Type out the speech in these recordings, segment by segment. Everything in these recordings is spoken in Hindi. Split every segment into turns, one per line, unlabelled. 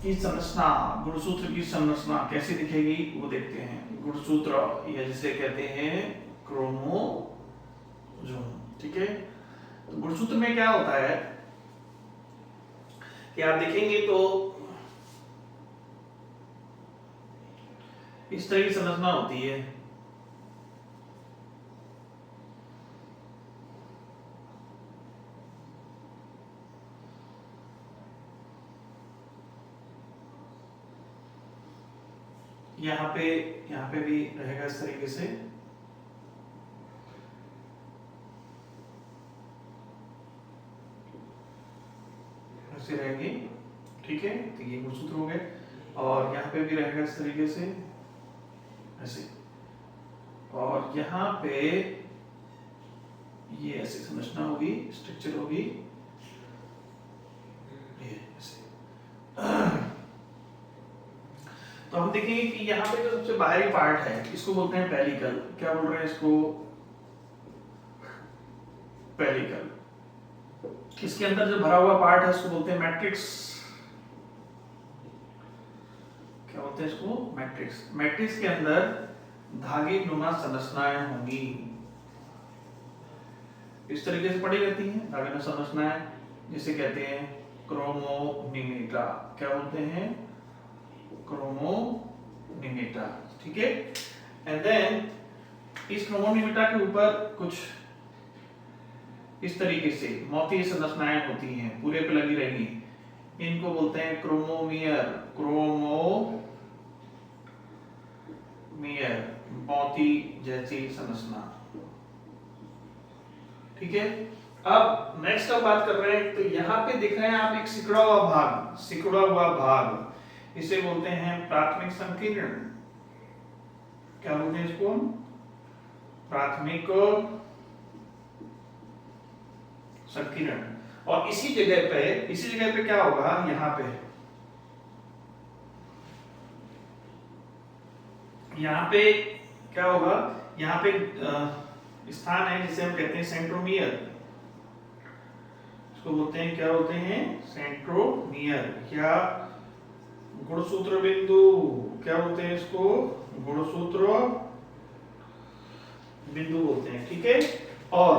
की संरचना, गुणसूत्र की संरचना कैसी दिखेगी वो देखते हैं। गुणसूत्र या जिसे कहते हैं क्रोमोसोम, ठीक है। तो गुणसूत्र में क्या होता है कि आप देखेंगे तो इस तरह की संरचना होती है। यहाँ पे भी रहेगा इस तरीके से। ऐसे रहेंगे, ठीक है। तो ये गुणसूत्र हो गए और यहाँ पे भी रहेगा इस तरीके से ऐसे, और यहाँ पे ये ऐसी संरचना होगी, स्ट्रक्चर होगी ये ऐसे। तो हम देखेंगे कि यहाँ पे जो सबसे बाहरी पार्ट है इसको बोलते हैं पेलिकल। क्या बोल रहे हैं इसको? पेलिकल। इसके अंदर जो भरा हुआ पार्ट है उसको बोलते हैं मैट्रिक्स। क्या बोलते हैं इसको? मैट्रिक्स। मैट्रिक्स के अंदर धागे नुमा संरचनाएं होंगी, इस तरीके से पड़ी रहती हैं धागे नुमा संरचनाएं, जिसे कहते हैं क्रोमोनिमेटा। क्या बोलते हैं? क्रोमोनिमेटा, ठीक है। एंड देन इस क्रोमोनिमेटा के ऊपर कुछ इस तरीके से मोती संरचनाएं होती हैं, पूरे पे लगी रहेंगी। इनको बोलते हैं क्रोमोमियर। क्रोमोमियर, मोती जैसी संरचना, ठीक है। अब नेक्स्ट अब बात कर रहे हैं, तो यहाँ पे दिख रहे हैं आप एक सिकुड़ा हुआ भाग, सिकुड़ा हुआ भाग, इसे बोलते हैं प्राथमिक संकीर्ण। क्या बोलते हैं इसको? प्राथमिक संकीर्ण। और इसी जगह पे क्या होगा? यहाँ पे क्या होगा? यहाँ पे स्थान है जिसे हम कहते हैं सेंट्रोमियर। इसको बोलते हैं, क्या बोलते हैं? सेंट्रोमियर या गुणसूत्र बिंदु। क्या बोलते हैं इसको? गुणसूत्र बिंदु बोलते हैं, ठीक है। और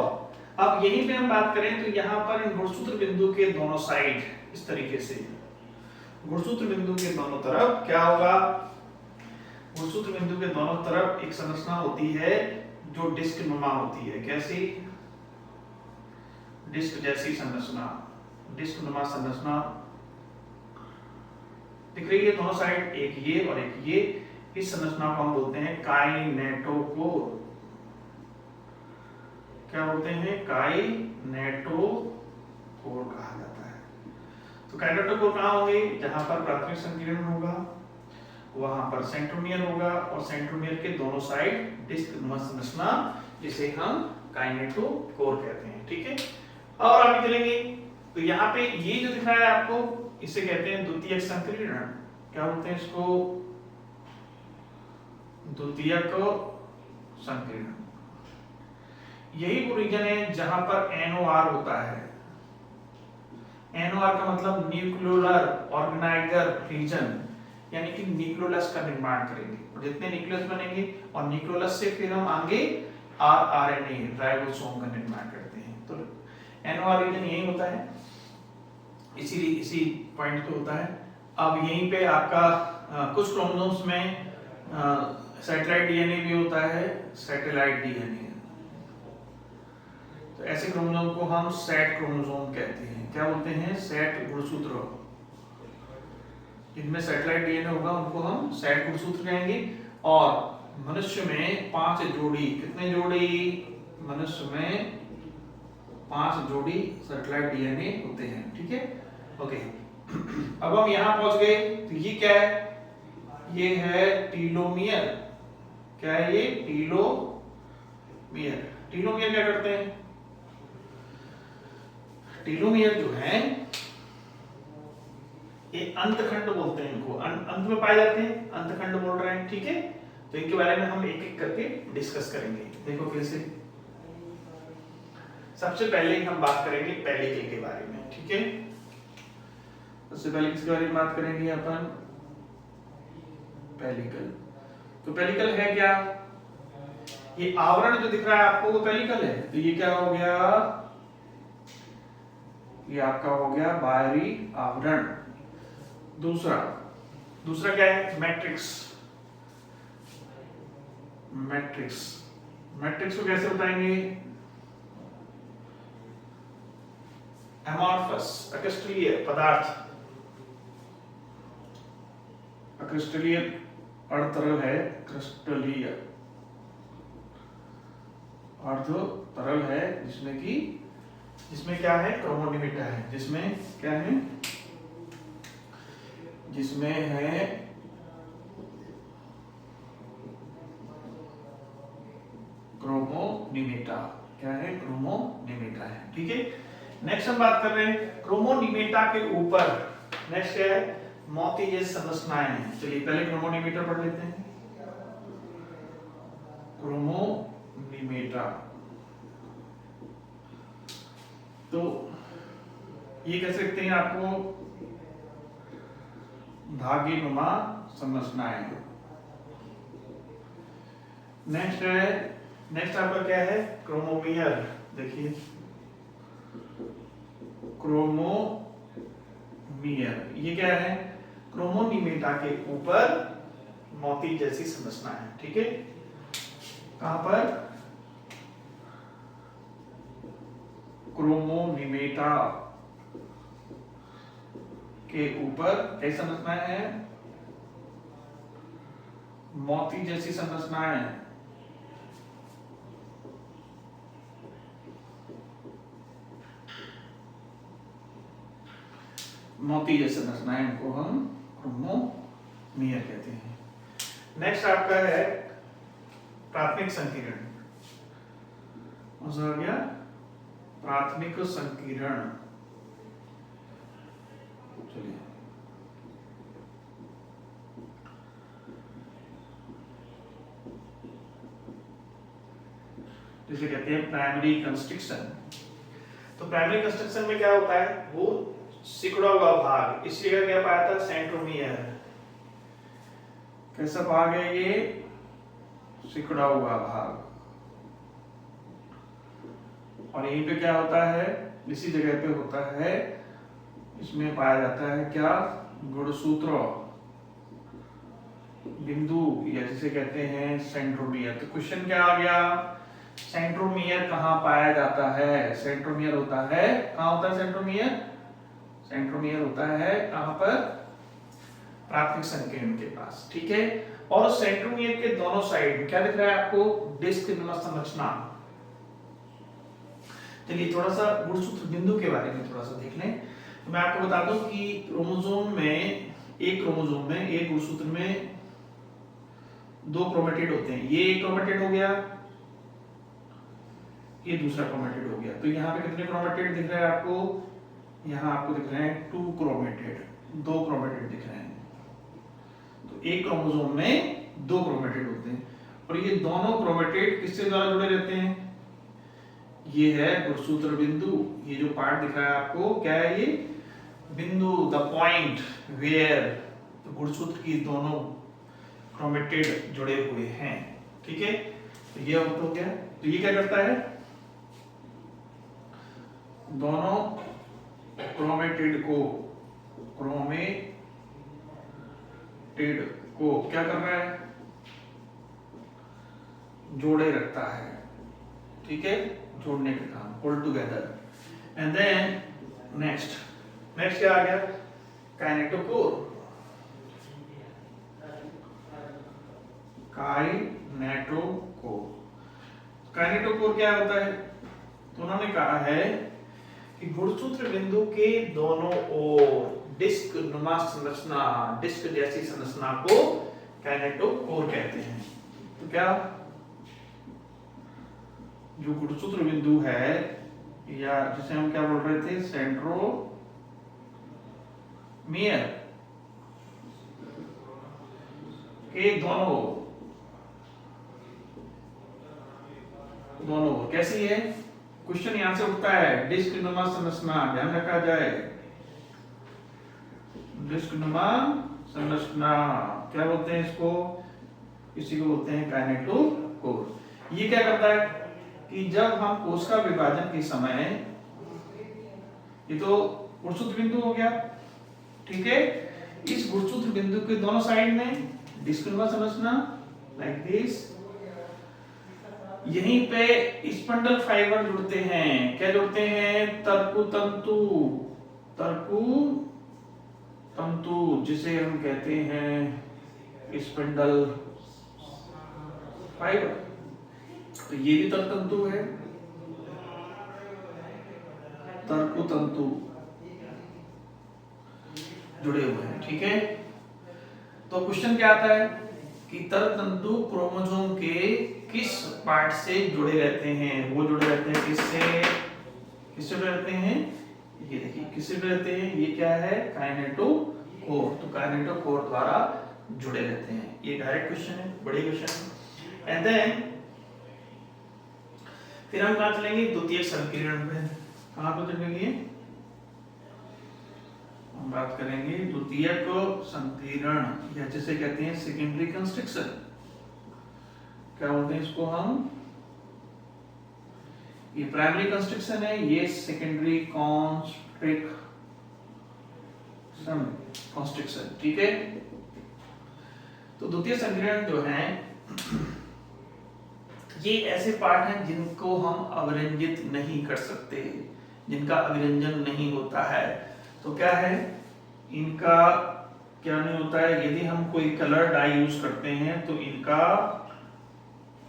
अब यहीं पे हम बात करें तो यहाँ पर इन गुणसूत्र बिंदु के दोनों साइड इस तरीके से, गुणसूत्र बिंदु के दोनों तरफ क्या होगा? गुणसूत्र बिंदु के दोनों तरफ एक संरचना होती है जो डिस्क नुमा होती है। कैसी? डिस्क जैसी संरचना, डिस्क नुमा संरचना दिख रही है दोनों साइड, एक ये और एक ये। इस संरचना को हम बोलते हैं काइनेटोकोर। क्या बोलते हैं? काइनेटोकोर कहा जाता है। तो काइनेटोकोर कहाँ होंगे? जहां पर प्राथमिक संकीर्ण होगा वहां पर सेंट्रोमियर होगा, और सेंट्रोमियर के दोनों साइड डिस्क नुमा संरचना, जिसे हम काइनेटोकोर कहते हैं, ठीक है। और आगे चलेंगे तो यहाँ पे ये जो दिख रहा है आपको, इसे कहते हैं द्वितीयक संकीर्ण। क्या बोलते हैं इसको? द्वितीयक संकीर्ण। यही वो रीजन है जहां पर NOR होता है। NOR का मतलब न्यूक्लियोलर ऑर्गेनाइजर रीजन, यानी कि न्यूक्लियोलस का निर्माण करेंगे, और जितने न्यूक्लियस बनेंगे और न्यूक्लियोलस से फिर हम आगे RNA राइबोसोम का निर्माण करते हैं। तो NOR रीजन यही होता है, इसी पॉइंट पे होता है। अब यहीं पे आपका कुछ क्रोमोसोम्स में सैटेलाइट DNA भी होता है, सैटेलाइट DNA। तो ऐसे क्रोमोसोम को हम सेट क्रोमोसोम कहते हैं। क्या बोलते हैं? सेट गुणसूत्र। जिनमें सैटेलाइट DNA होगा उनको हम सेट गुणसूत्र कहेंगे। और मनुष्य में 5 जोड़ी, कितने जोड़ी? मनुष्य में 5 जोड़ी सैटेलाइट DNA होते हैं, ठीक है। ओके, अब हम यहाँ पहुंच गए। तो ये क्या है? ये है टीलोमियर। क्या है ये? टीलोमियर। टीलोमियर क्या करते हैं? टीलोमियर जो है ये अंतखंड बोलते हैं इनको, अंत में पाए जाते हैं, अंतखंड बोल रहे हैं, ठीक है। तो इनके बारे में हम एक एक करके डिस्कस करेंगे। देखो फिर से, सबसे पहले हम बात करेंगे पेलिकल के बारे में, ठीक है। सबसे पहले किसके बारे में बात करेंगे अपन? पेलिकल। तो पेलिकल है क्या? ये आवरण जो दिख रहा है आपको वो पेलिकल है। तो ये क्या हो गया? ये आपका हो गया बाहरी आवरण। दूसरा क्या है? मैट्रिक्स। मैट्रिक्स को कैसे बताएंगे? एमॉर्फस, अक्रिस्टलीय पदार्थ, अक्रिस्टलीय अर्धतरल है, क्रिस्टलीय अर्धतरल है, जिसमें क्या है? क्रोमोनिमेटा है। जिसमें क्या है? जिसमें है क्रोमोनिमेटा। क्या है? क्रोमोनिमेटा है। ठीक है। नेक्स्ट हम बात कर रहे हैं क्रोमोनिमेटा के ऊपर। नेक्स्ट क्या है? मोती जैसी संरचनाएं हैं। चलिए पहले क्रोमोनिमेटा पढ़ लेते हैं। क्रोमोनिमेटा तो ये कैसे लिखते हैं? आपको धागेनुमा संरचनाएं। नेक्स्ट आपका क्या है? क्रोमोमियर। देखिए क्रोमोमियर, ये क्या है? क्रोमोनिमेटा के ऊपर मोती जैसी संरचना है। ठीक है। कहां पर? क्रोमोनिमेटा के ऊपर कैसी संरचनाएं हैं? मोती जैसी संरचनाएं। मोती जैसे संरचनाएं को हम क्रोमोमियर कहते हैं। नेक्स्ट आपका है प्राथमिक संकीर्ण। कौन सा हो गया? प्राथमिक संकीर्ण। चलिए जिसे कहते हैं प्राइमरी कंस्ट्रक्शन। तो प्राइमरी कंस्ट्रक्शन में क्या होता है? वो सिकुड़ा हुआ भाग, इस जगह क्या पाया था? सेंट्रोमियर। कैसा भाग है ये? सिकुड़ा हुआ भाग। और यहीं पे क्या होता है? इसी जगह पे होता है, इसमें पाया जाता है क्या? गुणसूत्र बिंदु, या जिसे कहते हैं सेंट्रोमियर। तो क्वेश्चन क्या आ गया? सेंट्रोमियर कहाँ पाया जाता है? सेंट्रोमियर होता है, कहाँ होता है सेंट्रोमियर? सेंट्रोमियर होता है कहां पर? प्राथमिक संकीर्ण के पास। ठीक है। और सेंट्रोमियर के दोनों साइड क्या दिख रहा है आपको? डिस्क नुमा संरचना। चलिए थोड़ा सा गुणसूत्र बिंदु के बारे में थोड़ा सा देख लें। तो मैं आपको बता दूं कि क्रोमोसोम में एक गुणसूत्र में 2 क्रोमेटिड होते हैं। ये एक क्रोमेटिड हो गया, ये दूसरा क्रोमेटिड हो गया। तो यहाँ पे कितने क्रोमेटिड दिख रहे हैं आपको? यहाँ आपको दिख रहे हैं 2 क्रोमेटिड, 2 क्रोमेटिड दिख रहे हैं। तो एक क्रोमोसोम में 2 क्रोमेटिड होते हैं और ये दोनों क्रोमेटिड किससे द्वारा जुड़े रहते हैं? ये है गुणसूत्र बिंदु। ये जो पार्ट दिख रहा है आपको, क्या है ये? बिंदु, द पॉइंट वेयर तो गुणसूत्र की दोनों क्रोमेटिड जुड़े हुए हैं। ठीक है। तो ये आउट हो गया। तो ये क्या करता है? दोनों क्रोमेटिड को क्या कर रहा है? जोड़े रखता है। ठीक है। जोड़ने का काम, hold together. And then next क्या आ गया? काइनेटोकोर। काइनेटोकोर क्या होता है? तो उन्होंने कहा है कि गुणसूत्र बिंदु के दोनों ओर डिस्क नुमा संरचना, डिस्क जैसी संरचना को काइनेटोकोर कहते हैं। तो क्या जो गुणसूत्र बिंदु है, या जिसे हम क्या बोल रहे थे? सेंट्रोमियर के दोनों कैसी है? क्वेश्चन यहां से उठता है, डिस्क नुमा संरचना, ध्यान रखा जाए। डिस्कनुमा संरचना। क्या बोलते हैं इसको? इसी को बोलते हैं काइनेटोकोर। ये क्या करता है कि जब हम कोशिका विभाजन के समय, ये तो गुणसूत्र बिंदु हो गया, ठीक है, इस गुणसूत्र बिंदु के दोनों साइड में डिस्कनुमा संरचना लाइक दिस, यहीं पे स्पंडल फाइबर जुड़ते हैं। क्या जुड़ते हैं? तरकु तंतु, तरकु तंतु जिसे हम कहते हैं स्पंडल फाइबर। तो ये भी तंतु है, तरकु तंतु जुड़े हुए हैं, ठीक है। तो क्वेश्चन क्या आता है कि तरतंतु क्रोमोसोम के किस पार्ट से जुड़े रहते हैं? वो जुड़े रहते हैं किससे? किससे जुड़े रहते हैं? ये देखिए किससे जुड़े रहते हैं? ये क्या है? काइनेटोकोर। तो काइनेटोकोर द्वारा जुड़े रहते हैं। ये डायरेक्ट क्वेश्चन है, बड़े क्वेश्चन है। एंड देन फिर हम कहां चलेंगे? द्वितीयक संकीर्ण पे। कहां पर चलेंगे? हम बात करेंगे द्वितीयक संकीर्ण, या जिसे कहते हैं सेकेंडरी कंस्ट्रक्शन। क्या बोलते हैं इसको हम? ये प्राइमरी कंस्ट्रक्शन है, ये सेकेंडरी कंस्ट्रक्शन, ठीक है। तो द्वितीय संकीर्ण जो है ये ऐसे पार्ट हैं जिनको हम अभिरंजित नहीं कर सकते, जिनका अभिरंजन नहीं होता है। तो क्या है इनका? क्या नहीं होता है? यदि हम कोई कलर डाई यूज करते हैं तो इनका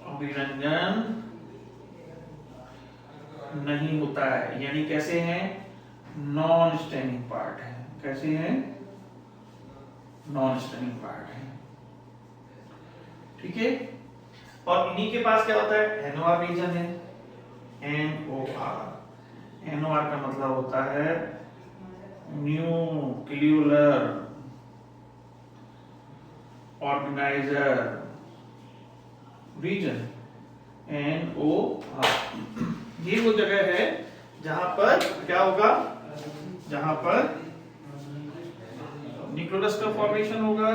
अभिरंजन नहीं होता है। यानी कैसे हैं? नॉन स्टेनिंग पार्ट है। कैसे हैं? नॉन स्टेनिंग पार्ट है, ठीक है। और इन्हीं के पास क्या होता है? एनओआर रीजन है, एनओआर। एनओआर का मतलब होता है न्यूक्लियोलर ऑर्गेनाइजर रीजन, एनओआर। ये वो जगह है जहां पर क्या होगा? जहां पर न्यूक्लियस का फॉर्मेशन होगा,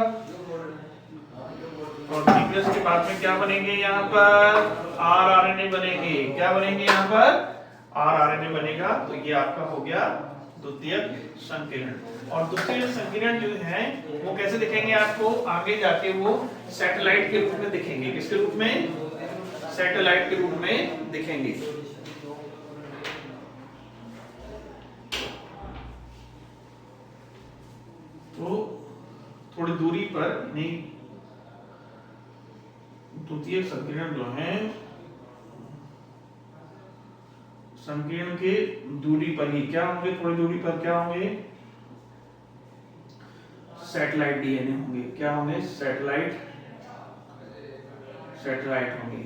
और न्यूक्लियस के बाद में क्या बनेंगे? यहाँ पर आरआरएनए बनेंगे। क्या बनेंगे? यहाँ पर आरआरएनए बनेगा। तो ये आपका हो गया द्वितीयक संकीर्ण। और द्वितीयक संकीर्ण जो है वो कैसे दिखेंगे आपको? आगे जाके वो सैटेलाइट के रूप में दिखेंगे। किसके रूप में? सैटेलाइट के रूप में दिखेंगे। तो थोड़ी दूरी पर नहीं, द्वितीयक संकीर्ण जो है संकीर्ण के दूरी पर ही क्या होंगे? थोड़ी दूरी पर क्या होंगे? सैटेलाइट डीएनए होंगे। क्या होंगे? सैटेलाइट होंगे।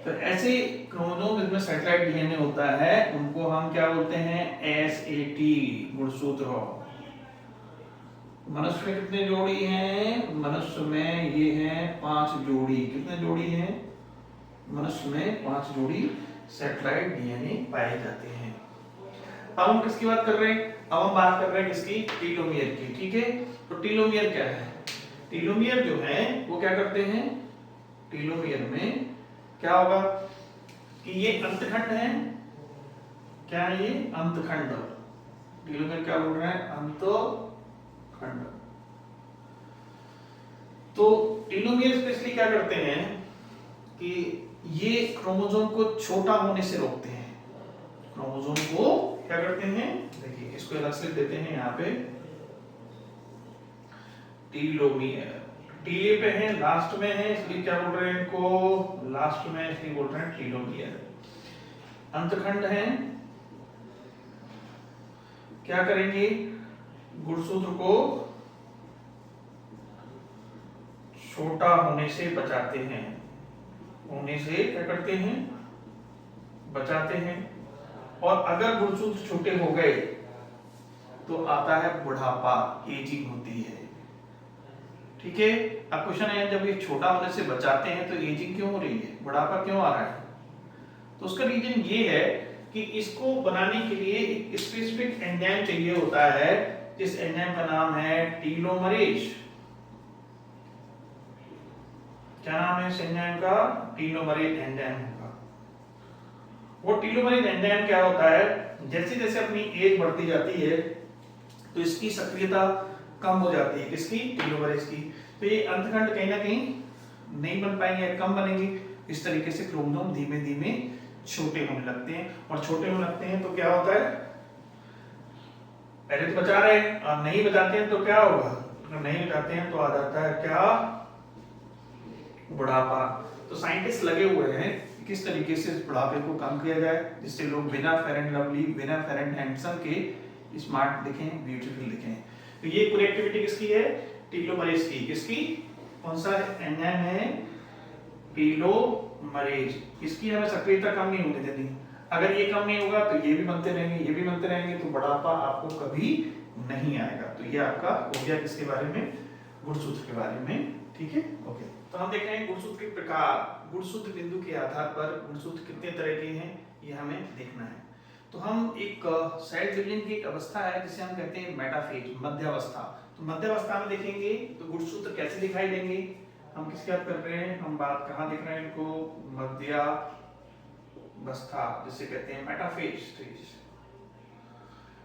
तो ऐसे क्रोमोसोम जिसमें सैटेलाइट डीएनए होता है उनको हम क्या बोलते हैं? एसएटी गुणसूत्र। मनुष्य में कितने जोड़ी हैं? मनुष्य में ये हैं 5 जोड़ी। कितने जोड़ी हैं? मनुष्य में 5 जोड़ी सैटेलाइट डीएनए पाए जाते हैं। अब हम किसकी बात कर रहे हैं? अब हम बात कर रहे हैं किसकी? टीलोमियर की, ठीक है। तो टीलोमियर क्या है? टीलोमियर जो है वो क्या करते हैं? टीलोमियर में क्या होगा कि ये अंतखंड है। क्या है ये? अंतखंड। टीलोमियर क्या बोल रहे हैं? अंतखंड। तो टीलोमियर स्पेशली क्या करते हैं कि ये क्रोमोसोम को छोटा होने से रोकते हैं। क्रोमोसोम को क्या करते हैं? देखिए इसको अलग से देते हैं यहाँ पे। टीलोमियर टीले पे है, लास्ट में है, इसलिए क्या बोल रहे हैं इनको? लास्ट में, इसलिए बोल रहे हैं टीलोमियर। अंतखंड है, क्या करेंगे? गुणसूत्र को छोटा होने से बचाते हैं। होने से क्या करते हैं? बचाते हैं। और अगर गुणसूत्र छोटे हो गए तो आता है बुढ़ापा, एजिंग होती है, ठीक है। अब क्वेश्चन है जब ये छोटा होने से बचाते हैं तो एजिंग क्यों हो रही है? बुढ़ापा क्यों आ रहा है? तो उसका रीजन ये है कि इसको बनाने के लिए एक स्पेसिफिक एंजाइम चाहिए होता है इस एंजाइम का नाम है टीलोमरेज। क्या नाम है इस एंजाइम का? टीलोमरेज एंजाइम होगा। वो टीलोमरेज एंजाइम क्या होता है, जैसे जैसे अपनी एज बढ़ती जाती है तो इसकी सक्रियता कम हो जाती है, किसकी? टीलोमरेज की। तो ये अंतखंड कहीं ना कहीं नहीं बन पाएंगे, कम बनेंगे। इस तरीके से क्रोमोसोम धीमे धीमे छोटे होने लगते हैं, और छोटे होने लगते हैं तो क्या होता है, पहले तो बचा रहे हैं और नहीं बचाते हैं तो क्या होगा? अगर नहीं बचाते हैं तो आ जाता है क्या? बुढ़ापा। तो साइंटिस्ट लगे हुए हैं किस तरीके से इस बुढ़ापे को कम किया जाए, जिससे लोग बिना फेयर एंड लवली, बिना फेयर एंड हैंडसम के स्मार्ट दिखें, ब्यूटीफुल दिखें। तो ये पूरी एक्टिविटी किसकी है? टीलोमरेज की। किसकी? कौन सा एंजाइम है? टीलोमरेज। इसकी हमें सक्रियता कम नहीं होने देनी। अगर ये कम नहीं होगा तो ये भी बनते रहेंगे, ये भी बनते रहेंगे, तो बुढ़ापा आपको कभी नहीं आएगा। तो ये आपका हो गया किसके बारे में? गुणसूत्र के बारे में। ठीक है, ओके। तो हम देख रहे हैं गुणसूत्र के प्रकार। गुणसूत्र बिंदु के आधार पर गुणसूत्र कितने तरह के हैं ये हमें देखना है। तो हम एक सेल डिवीजन की एक अवस्था है जिसे हम कहते हैं मेटाफेज, मध्यावस्था। तो मध्यावस्था में देखेंगे तो गुणसूत्र कैसे दिखाई देंगे। हम किसकी बात कर रहे हैं? हम बात कहाँ देख रहे हैं इनको? मध्यावस्था जिसे कहते हैं मेटाफेज स्टेज।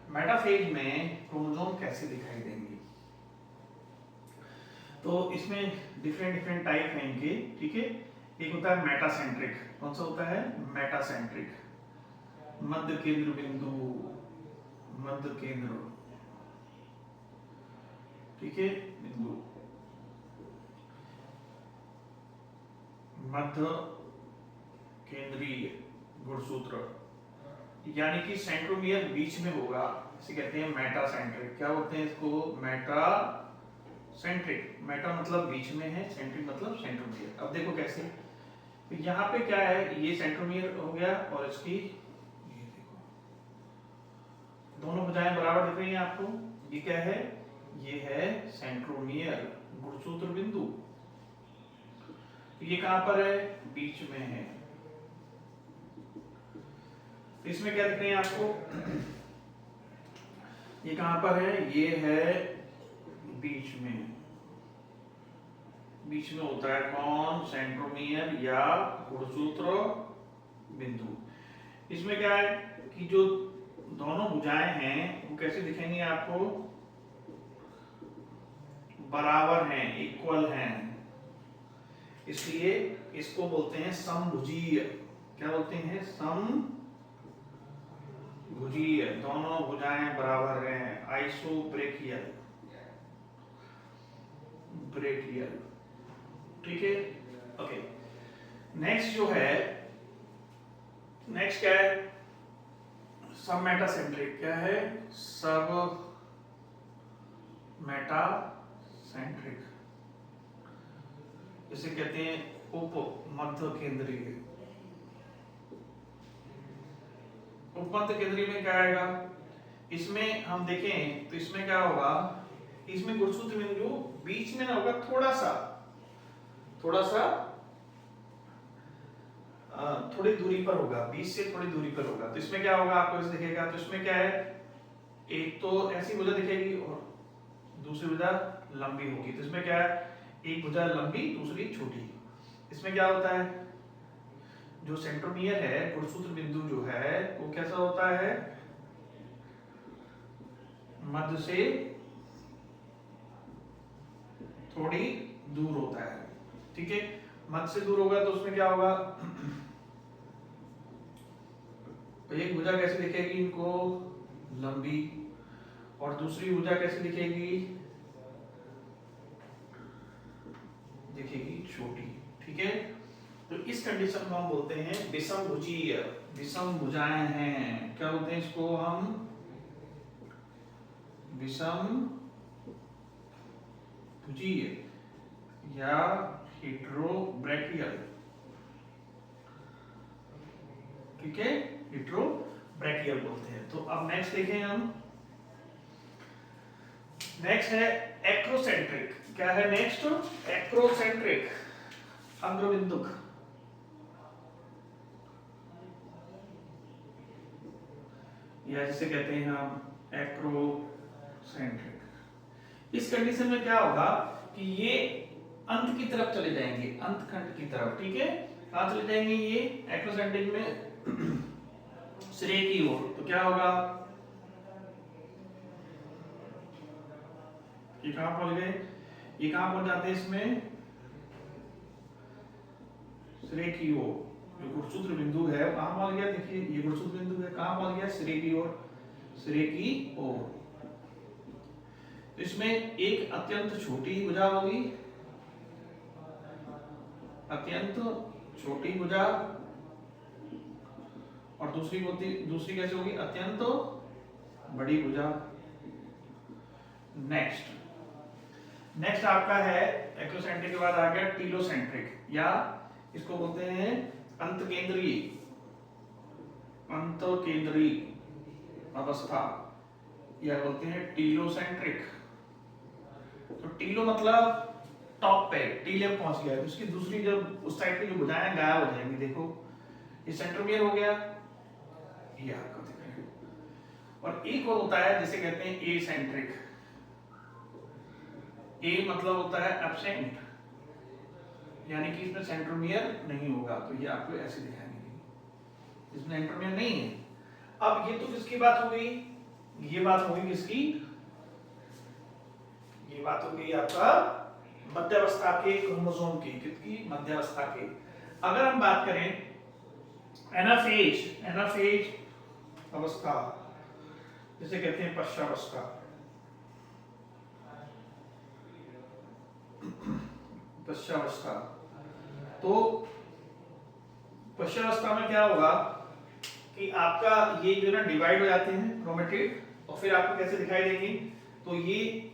मेटाफेज में क्रोमोसोम कैसे दिखाई देंगे? तो इसमें डिफरेंट टाइप हैं इनके। ठीक है, एक होता है मेटासेंट्रिक। कौन सा होता है? मेटासेंट्रिक। मध्य केंद्र बिंदु, मध्य केंद्र, ठीक है, बिंदु, मध्य केंद्रीय गुणसूत्र, यानी कि सेंट्रोमियर बीच में होगा, इसे कहते हैं मेटासेंट्रिक। क्या बोलते हैं इसको? मेटासेंट्रिक। मेटा मतलब बीच में है, सेंट्रिक मतलब सेंट्रोमियर। अब देखो कैसे, तो यहाँ पे क्या है, ये सेंट्रोमियर हो गया और इसकी ये देखो दोनों भुजाएं बराबर दिख रही हैं आपको। ये क्या है? ये है सेंट्रोमियर, गुणसूत्र बिंदु। तो ये कहां पर है? बीच में है। तो इसमें क्या दिख रही है आपको? ये कहां पर है? ये है बीच में। बीच में होता है कौन? सेंट्रोमियर या गुणसूत्र बिंदु। इसमें क्या है कि जो दोनों भुजाएं हैं वो कैसे दिखेंगी आपको? बराबर हैं, इक्वल हैं, इसलिए इसको बोलते हैं समभुजीय। क्या बोलते हैं? समभुजीय। दोनों भुजाएं बराबर हैं, आइसोब्रेकियल, ब्रेकियल। ठीक है, ओके। नेक्स्ट जो है, नेक्स्ट क्या है? सब मेटासेंट्रिक। क्या है? सब मेटासेंट्रिक, इसे कहते हैं उप मध्य केंद्रीय। उप मध्य केंद्रीय में क्या आएगा? इसमें हम देखें तो इसमें क्या होगा? इसमें गुणसूत्र बिंदु बीच में ना होगा, थोड़ा सा थोड़ी दूरी पर होगा, बीच से थोड़ी दूरी पर होगा। तो इसमें क्या होगा आपको इसे दिखेगा? तो इसमें क्या है, एक तो ऐसी भुजा दिखेगी और दूसरी भुजा लंबी होगी। तो इसमें क्या है, एक भुजा लंबी दूसरी छोटी। इसमें क्या होता है, जो सेंट्रोमियर है, गुणसूत्र बिंदु जो है वो कैसा होता है? मध्य से थोड़ी दूर होता है। ठीक है, मध्य से दूर होगा तो उसमें क्या होगा, तो एक भुजा कैसे दिखेगी इनको? लंबी, और दूसरी भुजा कैसे दिखेगी? दिखेगी छोटी। ठीक है, तो इस कंडीशन को हम बोलते हैं विषमभुजीय। विषम भुजाएं हैं, क्या बोलते हैं इसको हम? विषमभुजीय या हेटेरोब्रैकियल। ठीक है, हेटेरोब्रैकियल बोलते हैं। तो अब नेक्स्ट देखें हम, नेक्स्ट है एक्रोसेंट्रिक। क्या है नेक्स्ट? एक्रोसेंट्रिक, अग्रबिंदुक। या जिसे कहते हैं हम एक्रोसेंट्रिक। इस कंडीशन में क्या होगा कि ये अंत की तरफ चले जाएंगे, अंत खंड की तरफ, ठीक है। कहां चले जाएंगे ये एक्रोसेंट्रिक में श्रेय की ओर। तो क्या होगा, ये कहां पहुंच गए, ये कहां पहुंच जाते हैं इसमें श्रेय की ओर। जो गुणसूत्र बिंदु है कहां पहुंच गया, देखिए ये गुणसूत्र बिंदु है, कहां पहुंच गया, श्रेय की ओर, श्रेय की ओर। तो इसमें एक अत्यंत छोटी भुजा होगी, अत्यंत छोटी भुजा, और दूसरी कैसे होगी, अत्यंत बड़ी भुजा। नेक्स्ट आपका है एक्रोसेंट्रिक के बाद आ गया टीलोसेंट्रिक, या इसको बोलते हैं अंतकेंद्रीय अवस्था, या बोलते हैं टीलोसेंट्रिक। तो टीलो मतलब टॉप पे, टीले पहुंच गया, तो उसकी दूसरी जब उस साइड की जो भुजाएं गायब हो जाएंगी। देखो ये सेंट्रोमियर हो गया, ये आपका दिख रहा है। और एक और होता है जिसे कहते हैं ए सेंट्रिक। ए मतलब होता है एब्सेंट, यानी कि इसमें सेंट्रोमियर नहीं होगा, तो ये आपको ऐसे दिखाई देगी, इसमें सेंट्रोमियर नहीं है। अब ये तो किसकी बात हो गई, ये बात हो गई किसकी, ये बात हो गई आपका मध्यावस्था के क्रोमोसोम की, किसकी, मध्यावस्था के। अगर हम बात करें एनाफेज अवस्था, जिसे कहते हैं पश्चावस्था, तो पश्चावस्था में क्या होगा कि आपका ये जो ना डिवाइड हो जाते हैं क्रोमेटिड, और फिर आपको कैसे दिखाई देंगी, तो ये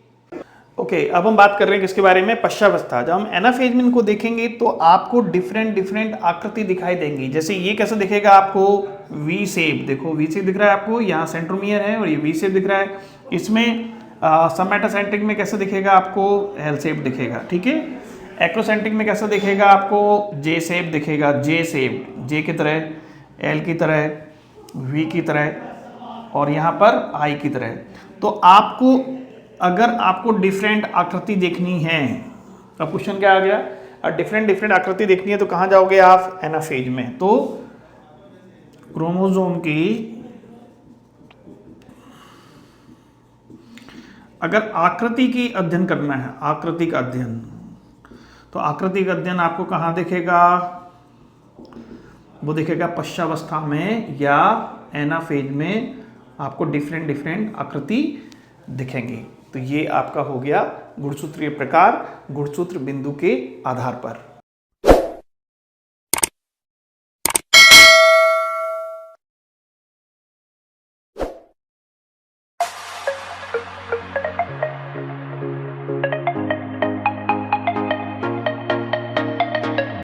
ओके। अब हम बात कर रहे हैं किसके बारे में, पश्चावस्था। जब हम एनाफेज में इनको देखेंगे तो आपको डिफरेंट आकृति दिखाई देंगी। जैसे ये कैसे दिखेगा आपको, वी शेप, देखो वी शेप दिख रहा है आपको, यहाँ सेंट्रोमियर है और ये वी शेप दिख रहा है। इसमें सबमेटासेंट्रिक में कैसे दिखेगा आपको, एल शेप दिखेगा, ठीक है। एक्रोसेंट्रिक में कैसे दिखेगा आपको, जे शेप दिखेगा, जे शेप, जे की तरह, एल की तरह, वी की तरह, और यहाँ पर आई की तरह। तो आपको अगर आपको डिफरेंट आकृति देखनी है, अब क्वेश्चन क्या आ गया, डिफरेंट आकृति देखनी है तो कहाँ जाओगे आप, एनाफेज में। तो क्रोमोसोम की अगर आकृति की अध्ययन करना है, आकृति का अध्ययन, तो आकृति का अध्ययन आपको कहाँ दिखेगा, वो दिखेगा पश्चावस्था में या एनाफेज में, आपको डिफरेंट आकृति दिखेंगी। तो ये आपका हो गया गुणसूत्रीय प्रकार, गुणसूत्र बिंदु के आधार पर।